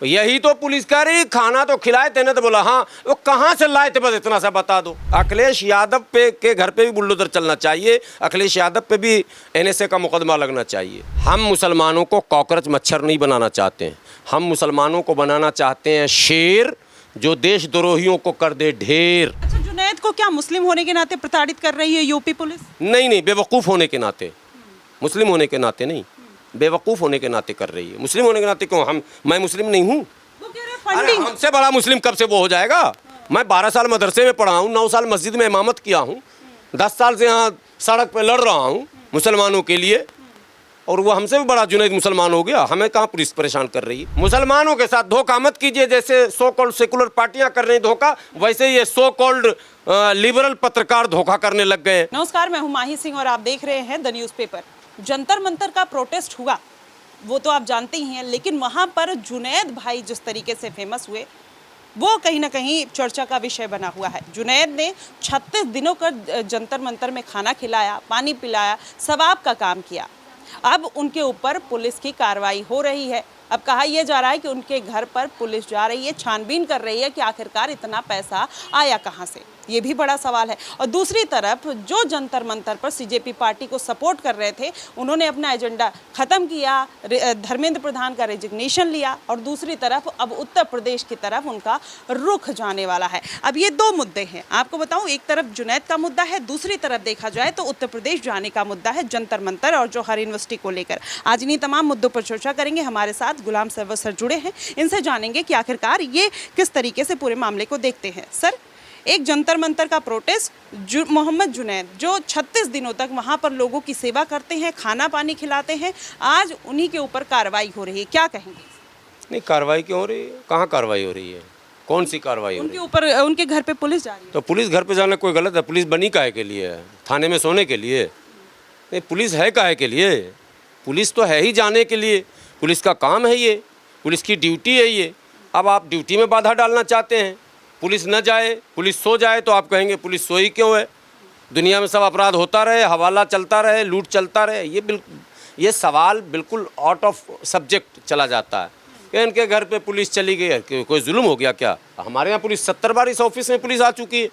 यही तो पुलिस कह रही, खाना तो खिलाए तेने तो बोला हाँ, वो कहाँ से लाए थे बस इतना सा बता दो। अखिलेश यादव पे के घर पे भी बुलडोजर चलना चाहिए, अखिलेश यादव पे भी एनएसए का मुकदमा लगना चाहिए। हम मुसलमानों को कॉकरोच मच्छर नहीं बनाना चाहते हैं, हम मुसलमानों को बनाना चाहते हैं शेर जो देशद्रोहियों को कर दे ढेर। अच्छा, जुनैद को क्या मुस्लिम होने के नाते प्रताड़ित कर रही है यूपी पुलिस? नहीं, बेवकूफ़ होने के नाते, मुस्लिम होने के नाते नहीं, बेवकूफ़ होने के नाते कर रही है। मुस्लिम होने के नाते क्यों? मैं मुस्लिम नहीं हूँ? वो कह रहे फंडिंग। हमसे बड़ा मुस्लिम कब से वो हो जाएगा? मैं 12 साल मदरसे में पढ़ा हूँ, 9 साल मस्जिद में इमामत किया हूँ, 10 साल से यहाँ सड़क पे लड़ रहा हूँ मुसलमानों के लिए, और वो हमसे भी बड़ा जुनैद मुसलमान हो गया। हमें कहाँ पुलिस परेशान कर रही है? मुसलमानों के साथ धोखा मत कीजिए। जैसे सो कॉल्ड सेकुलर पार्टियां कर रही धोखा, वैसे ये सो कॉल्ड लिबरल पत्रकार धोखा करने लग गए। नमस्कार, मैं हूं माही सिंह और आप देख रहे हैं द न्यूज़पेपर। जंतर मंतर का प्रोटेस्ट हुआ वो तो आप जानते ही हैं, लेकिन वहां पर जुनैद भाई जिस तरीके से फेमस हुए वो कहीं ना कहीं चर्चा का विषय बना हुआ है। जुनैद ने 36 दिनों का जंतर मंतर में खाना खिलाया, पानी पिलाया, सवाब का काम किया। अब उनके ऊपर पुलिस की कार्रवाई हो रही है। अब कहा यह जा रहा है कि उनके घर पर पुलिस जा रही है, छानबीन कर रही है कि आखिरकार इतना पैसा आया कहां से। ये भी बड़ा सवाल है। और दूसरी तरफ जो जंतर मंतर पर सीजेपी पार्टी को सपोर्ट कर रहे थे, उन्होंने अपना एजेंडा खत्म किया, धर्मेंद्र प्रधान का रेजिग्नेशन लिया, और दूसरी तरफ अब उत्तर प्रदेश की तरफ उनका रुख जाने वाला है। अब ये दो मुद्दे हैं, आपको बताऊं, एक तरफ जुनैद का मुद्दा है, दूसरी तरफ देखा जाए तो उत्तर प्रदेश जाने का मुद्दा है, जंतर मंतर और जौहर यूनिवर्सिटी को लेकर। आज इन्हीं तमाम मुद्दों पर चर्चा करेंगे। हमारे साथ गुलाम सरवर सर जुड़े हैं, इनसे जानेंगे कि आखिरकार ये किस तरीके से पूरे मामले को देखते हैं। सर, एक जंतर मंतर का प्रोटेस्ट, मोहम्मद जुनैद जो 36 दिनों तक वहां पर लोगों की सेवा करते हैं, खाना पानी खिलाते हैं, आज उन्हीं के ऊपर कार्रवाई हो रही है, क्या कहेंगे? नहीं, कार्रवाई क्यों हो रही है? कहाँ कार्रवाई हो रही है? कौन सी कार्रवाई हो रही उनके है? ऊपर, उनके घर पे पुलिस जा रही है। तो पुलिस घर पे जाना कोई गलत है? पुलिस बनी काहे के लिए है? थाने में सोने के लिए? नहीं, पुलिस है काहे के लिए? पुलिस तो है ही जाने के लिए, पुलिस का काम है ये, पुलिस की ड्यूटी है ये। अब आप ड्यूटी में बाधा डालना चाहते हैं, पुलिस न जाए, पुलिस सो जाए, तो आप कहेंगे पुलिस सोई क्यों है? दुनिया में सब अपराध होता रहे, हवाला चलता रहे, लूट चलता रहे, ये सवाल बिल्कुल आउट ऑफ सब्जेक्ट चला जाता है कि इनके घर पे पुलिस चली गई है, कोई जुल्म हो गया क्या? हमारे यहाँ पुलिस 70 बार इस ऑफिस में पुलिस आ चुकी है,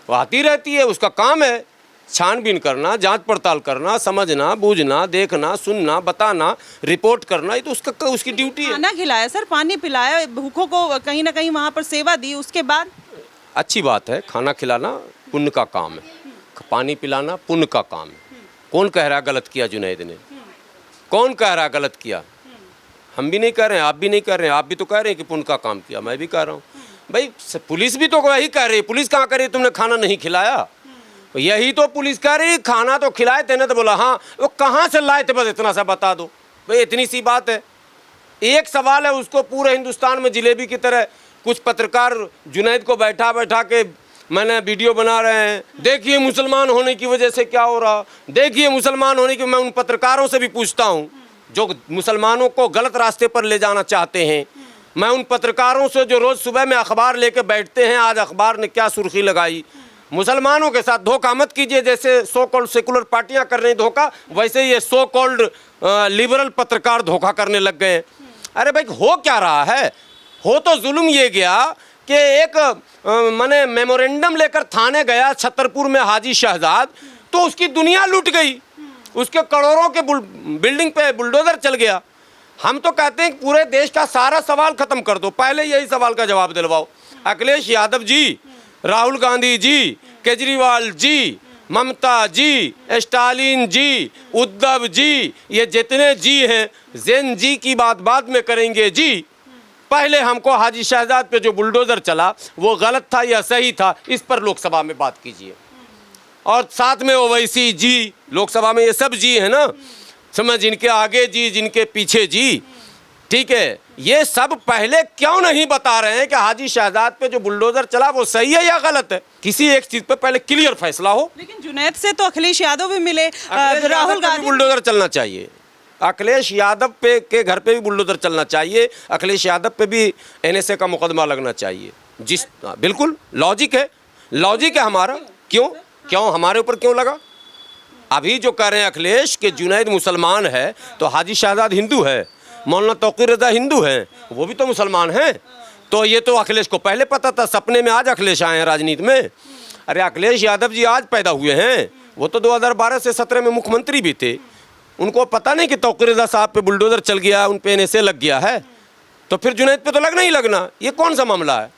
वो आती रहती है, उसका काम है छानबीन करना, जांच पड़ताल करना, समझना, बूझना, देखना, सुनना, बताना, रिपोर्ट करना, ये तो उसकी ड्यूटी है। खाना खिलाया सर, पानी पिलाया, भूखों को कहीं ना कहीं वहाँ पर सेवा दी, उसके बाद अच्छी बात है, खाना खिलाना पुण्य का काम है, पानी पिलाना पुण्य का काम है। कौन कह रहा गलत किया जुनैद ने? कौन कह रहा गलत किया? हम भी नहीं कह रहे हैं, आप भी नहीं कह रहे हैं, आप भी तो कह रहे हैं कि पुण्य का काम किया, मैं भी कह रहा हूँ। भाई पुलिस भी तो वही कह रही है, पुलिस कहाँ कह रही है तुमने खाना नहीं खिलाया? यही तो पुलिस कह रही, खाना तो खिलाए तेने तो बोला हाँ, वो कहाँ से लाए थे बस इतना सा बता दो। भाई इतनी सी बात है। एक सवाल है, उसको पूरे हिंदुस्तान में जिलेबी की तरह कुछ पत्रकार जुनैद को बैठा बैठा के मैंने वीडियो बना रहे हैं, देखिए मुसलमान होने की वजह से क्या हो रहा, देखिए मुसलमान होने की। मैं उन पत्रकारों से भी पूछता हूँ जो मुसलमानों को गलत रास्ते पर ले जाना चाहते हैं, मैं उन पत्रकारों से जो रोज़ सुबह में अखबार लेके बैठते हैं, आज अखबार ने क्या सुर्खी लगाई, मुसलमानों के साथ धोखा मत कीजिए। जैसे सो कॉल्ड सेकुलर पार्टियां कर रही धोखा, वैसे ये सो कॉल्ड लिबरल पत्रकार धोखा करने लग गए। अरे भाई, हो क्या रहा है? हो तो जुल्म ये गया कि एक मैंने मेमोरेंडम लेकर थाने गया छतरपुर में हाजी शहजाद, तो उसकी दुनिया लूट गई, उसके करोड़ों के बिल्डिंग पे बुलडोजर चल गया। हम तो कहते हैं कि पूरे देश का सारा सवाल खत्म कर दो, पहले यही सवाल का जवाब दिलवाओ। अखिलेश यादव जी, राहुल गांधी जी, केजरीवाल जी, ममता जी, स्टालिन जी, उद्धव जी, ये जितने जी हैं, जैन जी की बात बाद में करेंगे जी। पहले हमको हाजी शहजाद पे जो बुलडोजर चला वो गलत था या सही था, इस पर लोकसभा में बात कीजिए। और साथ में ओवैसी जी, लोकसभा में ये सब जी है ना, समझ, जिनके आगे जी, जिनके पीछे जी, ठीक है। ये सब पहले क्यों नहीं बता रहे हैं कि हाजी शहजाद पे जो बुलडोजर चला वो सही है या गलत है? किसी एक चीज पे पहले क्लियर फैसला हो। लेकिन जुनैद से तो अखिलेश यादव भी मिले, राहुल गांधी, बुलडोजर चलना चाहिए। अखिलेश यादव पे के घर पे भी बुलडोजर चलना चाहिए, अखिलेश यादव पे भी एनएसए का मुकदमा लगना चाहिए। बिल्कुल लॉजिक है हमारा। क्यों हमारे ऊपर क्यों लगा? अभी जो कह रहे हैं अखिलेश कि जुनैद मुसलमान है तो हाजी शहजाद हिंदू है, मौलाना तौकीर रज़ा हिंदू हैं, वो भी तो मुसलमान हैं। तो ये तो अखिलेश को पहले पता था, सपने में आज अखिलेश आए हैं राजनीति में। अरे अखिलेश यादव जी आज पैदा हुए हैं, वो तो 2012 से 17 में मुख्यमंत्री भी थे। उनको पता नहीं कि तौकीर रज़ा साहब पे बुलडोज़र चल गया, उन पे NSA लग गया है, तो फिर जुनैद पे तो लगना ही लगना। ये कौन सा मामला है?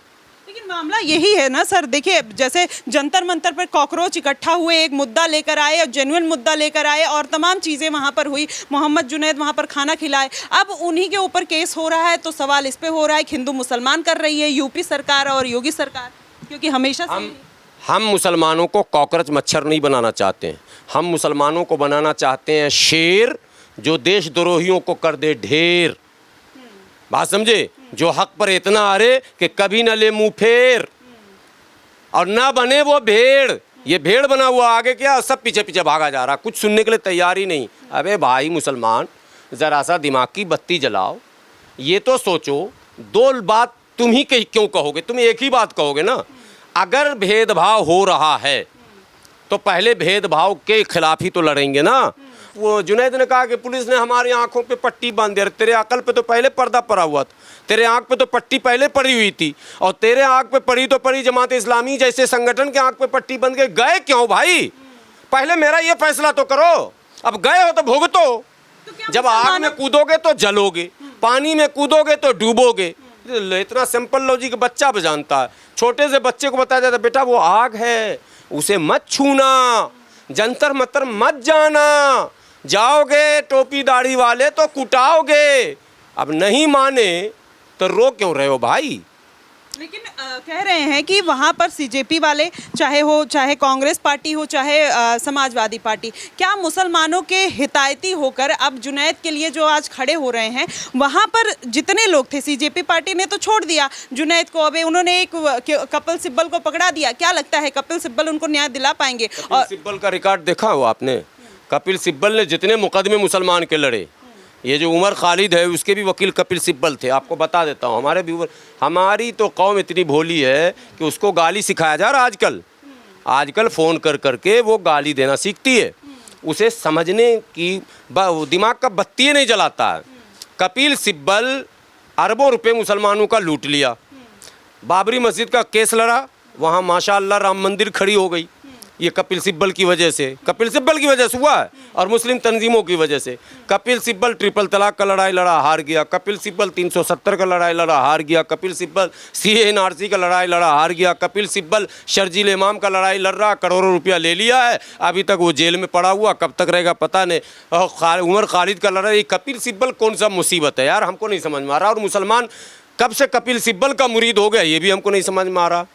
लेकिन मामला यही है ना सर, देखिए जैसे जंतर मंतर पर कॉकरोच इकट्ठा हुए, एक मुद्दा लेकर आए और जेन्युइन मुद्दा लेकर आए और तमाम चीज़ें वहाँ पर हुई, मोहम्मद जुनैद वहाँ पर खाना खिलाए, अब उन्हीं के ऊपर केस हो रहा है। तो सवाल इस पे हो रहा है कि हिंदू मुसलमान कर रही है यूपी सरकार और योगी सरकार, क्योंकि हमेशा से हम मुसलमानों को कॉकरोच मच्छर नहीं बनाना चाहते हैं, हम मुसलमानों को बनाना चाहते हैं शेर, जो देशद्रोहियों को कर दे ढेर। बात समझे? जो हक पर इतना अरे कि कभी न ले मुंह फेर और ना बने वो भेड़। ये भेड़ बना हुआ आगे क्या, सब पीछे पीछे भागा जा रहा, कुछ सुनने के लिए तैयार ही नहीं। अबे भाई मुसलमान, ज़रा सा दिमाग की बत्ती जलाओ, ये तो सोचो। दो बात तुम ही क्यों कहोगे, तुम एक ही बात कहोगे ना। अगर भेदभाव हो रहा है तो पहले भेदभाव के खिलाफ ही तो लड़ेंगे ना। वो जुनैद ने कहा कि पुलिस ने हमारी आंखों पे पट्टी बांध दी। तेरे अकल पे तो पहले पर्दा पड़ा हुआ था, तेरे आंख पे तो पट्टी पहले पड़ी हुई थी, और तेरे आंख पे पड़ी तो पड़ी, जमात इस्लामी जैसे संगठन के आंख पे पट्टी बंद के गए क्यों भाई? पहले मेरा ये फैसला तो करो। अब गए हो तो भुगतो। जब आग में कूदोगे तो जलोगे, पानी में कूदोगे तो डूबोगे। इतना सिंपल लॉजिक बच्चा भी जानता है। छोटे से बच्चे को बताया जाता है बेटा वो आग है, उसे मत छूना, जंतर मंतर मत जाना, जाओगे टोपी दाढ़ी वाले तो कुटाओगे। अब नहीं माने तो रो क्यों रहे हो भाई? लेकिन कह रहे हैं कि वहाँ पर CJP वाले, चाहे कांग्रेस पार्टी हो, चाहे समाजवादी पार्टी, क्या मुसलमानों के हितायती होकर अब जुनैद के लिए जो आज खड़े हो रहे हैं, वहाँ पर जितने लोग थे, CJP पार्टी ने तो छोड़ दिया जुनैद को, अब उन्होंने एक कपिल सिब्बल को पकड़ा दिया। क्या लगता है कपिल सिब्बल उनको न्याय दिला पाएंगे? कपिल सिब्बल का रिकॉर्ड देखा हो आपने? कपिल सिब्बल ने जितने मुकदमे मुसलमान के लड़े, ये जो उमर खालिद है उसके भी वकील कपिल सिब्बल थे। आपको बता देता हूँ, हमारी तो कौम इतनी भोली है कि उसको गाली सिखाया जा रहा आजकल फ़ोन कर करके वो गाली देना सीखती है। उसे समझने की दिमाग का बत्ती नहीं जलाता है। कपिल सिब्बल अरबों रुपए मुसलमानों का लूट लिया, बाबरी मस्जिद का केस लड़ा, वहाँ माशाअल्लाह राम मंदिर खड़ी हो गई। ये कपिल सिब्बल की वजह से, कपिल सिब्बल की वजह से हुआ है, और मुस्लिम तंजीमों की वजह से। कपिल सिब्बल ट्रिपल तलाक का लड़ाई लड़ा, हार गया। कपिल सिब्बल 370 का लड़ाई लड़ा, हार गया। कपिल सिब्बल CA/NRC का लड़ाई लड़ा, हार गया। कपिल सिब्बल शर्जील इमाम का लड़ाई लड़ रहा, करोड़ों रुपया ले लिया है, अभी तक वो जेल में पड़ा हुआ, कब तक रहेगा पता नहीं। और उमर खालिद का लड़ाई, कपिल सिब्बल कौन सा मुसीबत है यार, हमको नहीं समझ में आ रहा। और मुसलमान कब से कपिल सिब्बल का मुरीद हो गया ये भी हमको नहीं समझ में आ रहा।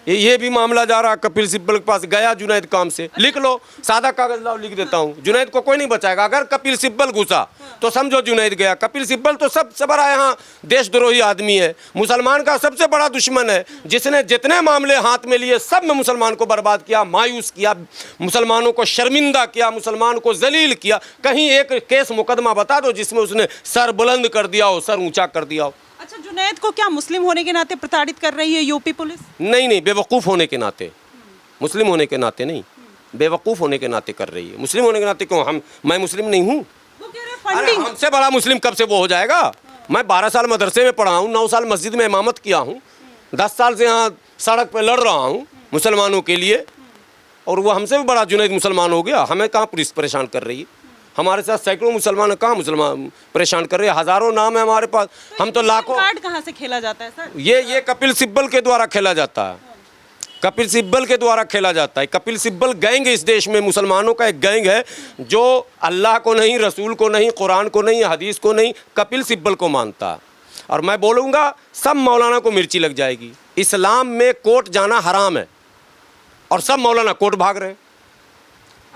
ये भी मामला जा रहा कपिल सिब्बल के पास, गया जुनैद काम से। लिख लो, सादा कागज लाओ, लिख देता हूँ। जुनैद को कोई नहीं बचाएगा। अगर कपिल सिब्बल घुसा तो समझो जुनैद गया। कपिल सिब्बल तो सबसे बड़ा यहाँ देशद्रोही आदमी है, मुसलमान का सबसे बड़ा दुश्मन है, जिसने जितने मामले हाथ में लिए सब में मुसलमान को बर्बाद किया, मायूस किया, मुसलमानों को शर्मिंदा किया, मुसलमान को जलील किया। कहीं एक केस मुकदमा बता दो जिसमें उसने सर बुलंद कर दिया हो, सर ऊँचा कर दिया हो। अच्छा, जुनैद को क्या मुस्लिम होने के नाते प्रताड़ित कर रही है यूपी पुलिस? नहीं, बेवकूफ़ होने के नाते, मुस्लिम होने के नाते नहीं, बेवकूफ़ होने के नाते कर रही है। मुस्लिम होने के नाते क्यों? मैं मुस्लिम नहीं हूँ? वो कह रहे फंडिंग। हमसे बड़ा मुस्लिम कब से वो हो जाएगा? मैं 12 साल मदरसे में पढ़ा हूँ, 9 साल मस्जिद में इमामत किया हूँ, 10 साल से यहाँ सड़क पर लड़ रहा हूँ मुसलमानों के लिए, और वो हमसे भी बड़ा जुनैद मुसलमान हो गया। हमें कहाँ पुलिस परेशान कर रही है? हमारे साथ सैकड़ों मुसलमान, कहाँ मुसलमान परेशान कर रहे हैं? हज़ारों नाम है हमारे पास, हम तो लाखों। कार्ड कहाँ से खेला जाता है सर? ये कपिल सिब्बल के द्वारा खेला जाता है, कपिल सिब्बल के द्वारा खेला जाता है। कपिल सिब्बल गैंग इस देश में मुसलमानों का एक गैंग है जो अल्लाह को नहीं, रसूल को नहीं, कुरान को नहीं, हदीस को नहीं, कपिल सिब्बल को मानता है। और मैं बोलूँगा सब मौलाना को मिर्ची लग जाएगी। इस्लाम में कोर्ट जाना हराम है और सब मौलाना कोर्ट भाग रहे हैं।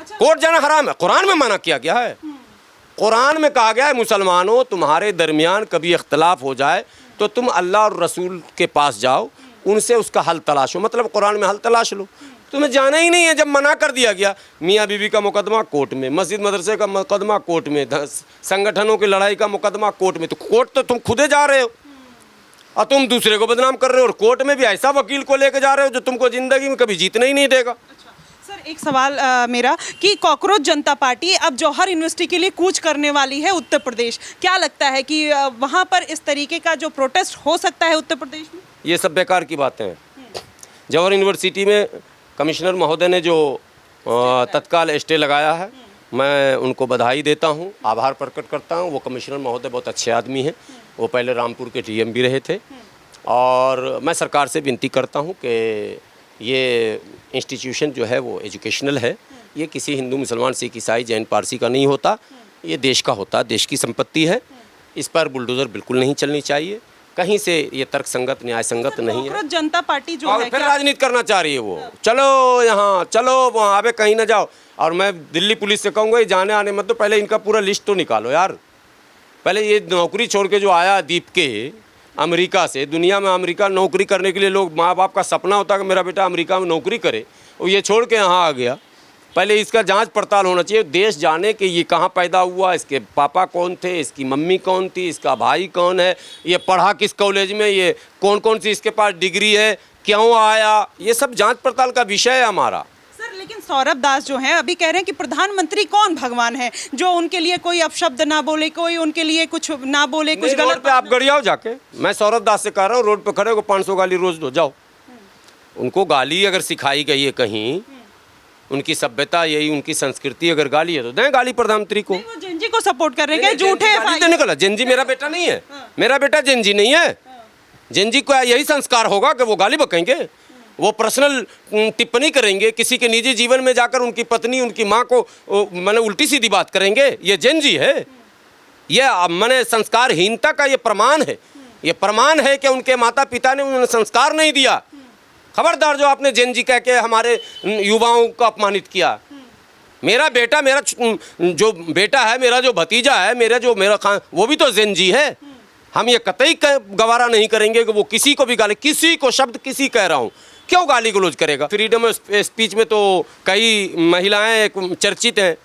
कोर्ट जाना हराम है, कुरान में मना किया गया है। कुरान में कहा गया है मुसलमानों तुम्हारे दरमियान कभी इख्तलाफ हो जाए तो तुम अल्लाह और रसूल के पास जाओ, उनसे उसका हल तलाशो। मतलब कुरान में हल तलाश लो, तुम्हें जाना ही नहीं है। जब मना कर दिया गया, मियाँ बीवी का मुकदमा कोर्ट में, मस्जिद मदरसे का मुकदमा कोर्ट में, संगठनों की लड़ाई का मुकदमा कोर्ट में, तो कोर्ट तो तुम खुदे जा रहे हो और तुम दूसरे को बदनाम कर रहे हो, और कोर्ट में भी ऐसा वकील को लेकर जा रहे हो जो तुमको ज़िंदगी में कभी जीतने ही नहीं देगा। सर एक सवाल मेरा कि कॉकरोच जनता पार्टी अब जौहर यूनिवर्सिटी के लिए कूच करने वाली है उत्तर प्रदेश, क्या लगता है कि वहाँ पर इस तरीके का जो प्रोटेस्ट हो सकता है उत्तर प्रदेश में? ये सब बेकार की बातें हैं। जौहर यूनिवर्सिटी में कमिश्नर महोदय ने जो तत्काल स्टे लगाया है, मैं उनको बधाई देता हूँ, आभार प्रकट करता हूँ। वो कमिश्नर महोदय बहुत अच्छे आदमी हैं, वो पहले रामपुर के डीएम भी रहे थे। और मैं सरकार से विनती करता हूँ कि ये इंस्टीट्यूशन जो है वो एजुकेशनल है, ये किसी हिंदू मुसलमान सिख ईसाई जैन पारसी का नहीं होता, ये देश का होता है, देश की संपत्ति है। इस पर बुलडोज़र बिल्कुल नहीं चलनी चाहिए, कहीं से ये तर्क संगत न्याय संगत नहीं है। कॉकरोच जनता पार्टी जो और है फिर क्या राजनीति करना चाह रही है वो, चलो यहाँ चलो वहाँ, अबे कहीं ना जाओ। और मैं दिल्ली पुलिस से कहूँगा ये जाने आने मत, तो पहले इनका पूरा लिस्ट तो निकालो यार। पहले ये नौकरी छोड़ के जो आया दीप के अमेरिका से, दुनिया में अमेरिका नौकरी करने के लिए लोग माँ बाप का सपना होता है कि मेरा बेटा अमेरिका में नौकरी करे, और ये छोड़ के यहाँ आ गया। पहले इसका जांच पड़ताल होना चाहिए, देश जाने कि ये कहाँ पैदा हुआ, इसके पापा कौन थे, इसकी मम्मी कौन थी, इसका भाई कौन है, ये पढ़ा किस कॉलेज में, ये कौन कौन सी इसके पास डिग्री है, क्यों आया, ये सब जांच पड़ताल का विषय है हमारा। सर लेकिन सौरभ दास जो हैं अभी कह रहे हैं कि प्रधानमंत्री कौन भगवान है जो उनके लिए कोई अपशब्द ना बोले, कोई उनके लिए कुछ ना बोले, कुछ रोड गलत पे आप गड़ियाओ जाके, मैं सौरभ दास से कह रहा हूँ, रोड पे खड़े हो 500 गाली रोज दो, जाओ। उनको गाली अगर सिखाई गई है कहीं, उनकी सभ्यता यही, उनकी संस्कृति अगर गाली है तो दें गाली प्रधानमंत्री को। वो जेनजी को सपोर्ट कर रहे हैं, झूठे देने का जेनजी मेरा बेटा नहीं है, मेरा बेटा जेनजी नहीं है। जेनजी को यही संस्कार होगा कि वो गाली बकेंगे, वो पर्सनल टिप्पणी करेंगे, किसी के निजी जीवन में जाकर उनकी पत्नी उनकी माँ को मैंने उल्टी सीधी बात करेंगे, ये जेनजी है। ये मैंने संस्कारहीनता का ये प्रमाण है, ये प्रमाण है कि उनके माता पिता ने उन्हें संस्कार नहीं दिया। खबरदार जो आपने जेनजी कह के हमारे युवाओं को अपमानित किया। मेरा बेटा, मेरा जो बेटा है, मेरा जो भतीजा है, मेरा वो भी तो जेनजी है। हम ये कतई गवारा नहीं करेंगे कि वो किसी को भी गाली, किसी को शब्द किसी कह रहा हूँ, क्यों गाली गलौज करेगा। फ्रीडम ऑफ स्पीच में तो कई महिलाएं चर्चित हैं,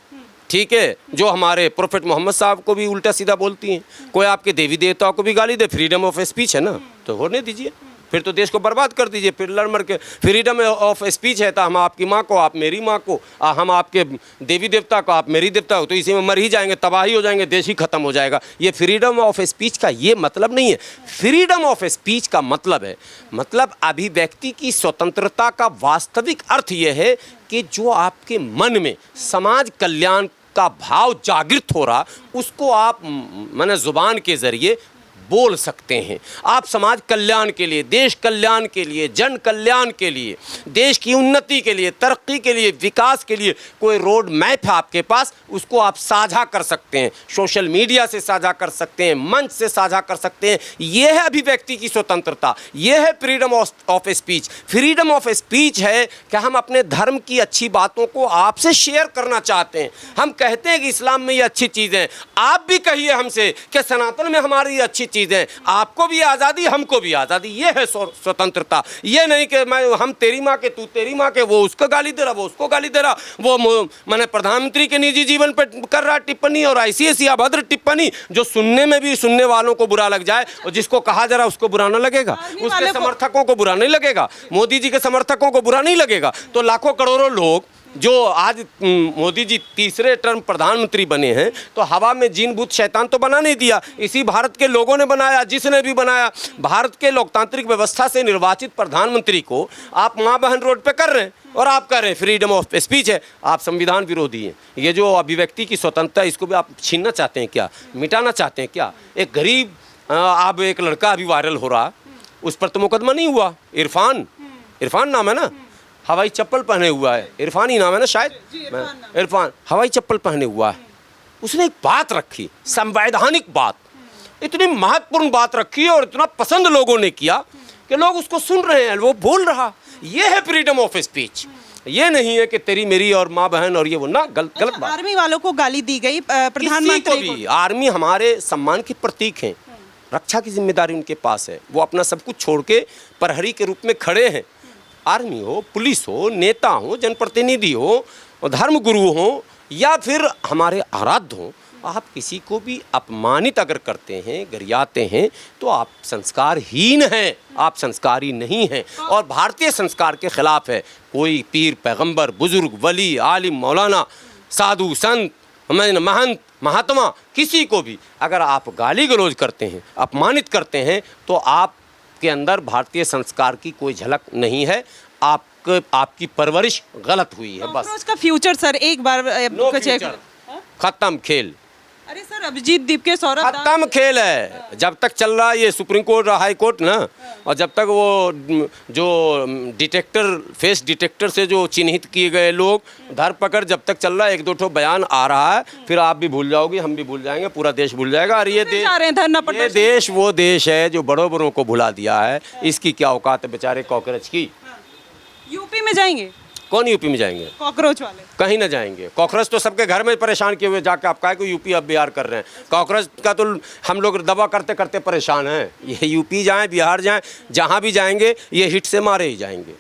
ठीक है, जो हमारे प्रोफेट मोहम्मद साहब को भी उल्टा सीधा बोलती हैं। कोई आपके देवी देवताओं को भी गाली दे, फ्रीडम ऑफ स्पीच है ना, तो होने दीजिए, फिर तो देश को बर्बाद कर दीजिए। फिर लड़ मर के फ्रीडम ऑफ स्पीच है तो हम आपकी माँ को, आप मेरी माँ को, हम आपके देवी देवता को, आप मेरी देवता को, तो इसी में मर ही जाएंगे, तबाही हो जाएंगे, देश ही खत्म हो जाएगा। ये फ्रीडम ऑफ स्पीच का ये मतलब नहीं है। फ्रीडम ऑफ स्पीच का मतलब है, मतलब अभिव्यक्ति की स्वतंत्रता का वास्तविक अर्थ ये है कि जो आपके मन में समाज कल्याण का भाव जागृत हो रहा, उसको आप माने जुबान के जरिए बोल सकते हैं। आप समाज कल्याण के लिए, देश कल्याण के लिए, जन कल्याण के लिए, देश की उन्नति के लिए, तरक्की के लिए, विकास के लिए कोई रोड मैप है आपके पास, उसको आप साझा कर सकते हैं। सोशल मीडिया से साझा कर सकते हैं, मंच से साझा कर सकते हैं। यह है अभिव्यक्ति की स्वतंत्रता, यह है freedom of speech. Freedom of speech है कि हम अपने धर्म की अच्छी बातों को आपसे शेयर करना चाहते हैं। हम कहते हैं कि इस्लाम में ये अच्छी चीज़ है, आप भी कहिए हमसे कि सनातन में हमारी अच्छी चीज़ है, आपको भी आज़ादी हमको भी आज़ादी। ये है स्वतंत्रता। ये नहीं कि हम तेरी माँ के तू तेरी माँ के, वो उसको गाली दे रहा, वो उसको गाली दे रहा, वो मैंने प्रधानमंत्री के निजी जीवन पर कर रहा टिप्पणी, और ऐसी अभद्र टिप्पणी जो सुनने में भी सुनने वालों को बुरा लग जाए, और जिसको कहा जा रहा उसको बुरा ना लगेगा, उसके समर्थकों को बुरा नहीं लगेगा, मोदी जी के समर्थकों को बुरा नहीं लगेगा। तो लाखों करोड़ों लोग जो आज मोदी जी तीसरे टर्म प्रधानमंत्री बने हैं, तो हवा में जीन भूत शैतान तो बना नहीं दिया, इसी भारत के लोगों ने बनाया, जिसने भी बनाया। भारत के लोकतांत्रिक व्यवस्था से निर्वाचित प्रधानमंत्री को आप माँ बहन रोड पे कर रहे हैं, और आप कह रहे हैं फ्रीडम ऑफ स्पीच है। आप संविधान विरोधी हैं। ये जो अभिव्यक्ति की स्वतंत्रता, इसको भी आप छीनना चाहते हैं क्या, मिटाना चाहते हैं क्या। एक गरीब आप एक लड़का अभी वायरल हो रहा, उस पर तो मुकदमा नहीं हुआ, इरफान नाम है ना, हवाई चप्पल पहने हुआ है, इरफान ही नाम है ना शायद, इरफान हवाई चप्पल पहने हुआ है। उसने एक बात रखी, संवैधानिक बात, इतनी महत्वपूर्ण बात रखी, और इतना पसंद लोगों ने किया कि लोग उसको सुन रहे हैं, वो बोल रहा। ये है फ्रीडम ऑफ स्पीच। ये नहीं है कि तेरी मेरी और माँ बहन और ये वो ना, गलत बात। आर्मी वालों को गाली दी गई, प्रधानमंत्री को भी। आर्मी हमारे सम्मान के प्रतीक हैं, रक्षा की जिम्मेदारी उनके पास है, वो अपना सब कुछ छोड़ के प्रहरी के रूप में खड़े हैं। आर्मी हो, पुलिस हो, नेता हो, जनप्रतिनिधि हो, धर्मगुरु हो, या फिर हमारे आराध्य हो, आप किसी को भी अपमानित अगर करते हैं, गरियाते हैं, तो आप संस्कारहीन हैं, आप संस्कारी नहीं हैं और भारतीय संस्कार के खिलाफ है। कोई पीर, पैगंबर, बुजुर्ग, वली, आलिम, मौलाना, साधु, संत, महंत, महात्मा, किसी को भी अगर आप गाली गलौज करते हैं, अपमानित करते हैं, तो आपके अंदर भारतीय संस्कार की कोई झलक नहीं है। आपकी परवरिश गलत हुई है बस। कॉकरोच का फ्यूचर सर एक बार नो कुछ एक- फ्यूचर, खत्म खेल, अरे सर अभिजीत दीपके सौरभ दास खत्म खेल है। जब तक चल रहा है ये सुप्रीम कोर्ट और हाई कोर्ट ना, और जब तक वो जो डिटेक्टर, फेस डिटेक्टर से जो चिन्हित किए गए लोग धरपकड़ जब तक चल रहा है, एक दो ठो बयान आ रहा है, फिर आप भी भूल जाओगे, हम भी भूल जाएंगे, पूरा देश भूल जाएगा। और ये जा रहे हैं धरना ये प्रदर्शन। देश वो देश है जो बड़ों बड़ों को भुला दिया है। इसकी क्या औकात है बेचारे कॉकरोच की। यूपी में जाएंगे कौन यूपी में जाएंगे? कॉकरोच वाले? कहीं ना जाएंगे। कॉकरोच तो सबके घर में परेशान किए हुए, जाके आप काहे को यूपी अब बिहार कर रहे हैं? कॉकरोच का तो हम लोग दवा करते करते परेशान हैं। ये यूपी जाएं, बिहार जाएं, जहां भी जाएंगे ये हिट से मारे ही जाएंगे।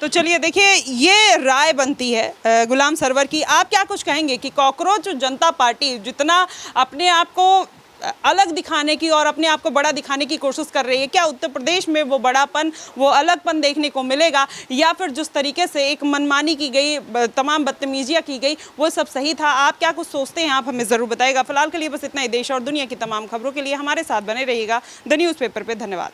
तो चलिए देखिए, ये राय बनती है गुलाम सरवर की। आप क्या कुछ कहेंगे कि कॉकरोच जनता पार्टी जितना अपने आप को अलग दिखाने की और अपने आप को बड़ा दिखाने की कोशिश कर रही है, क्या उत्तर प्रदेश में वो बड़ापन, वो अलगपन देखने को मिलेगा, या फिर जिस तरीके से एक मनमानी की गई, तमाम बदतमीजियाँ की गई, वो सब सही था? आप क्या कुछ सोचते हैं, आप हमें ज़रूर बताइएगा। फिलहाल के लिए बस इतना ही। देश और दुनिया की तमाम खबरों के लिए हमारे साथ बने रहिएगा द न्यूज़पेपर पे। धन्यवाद।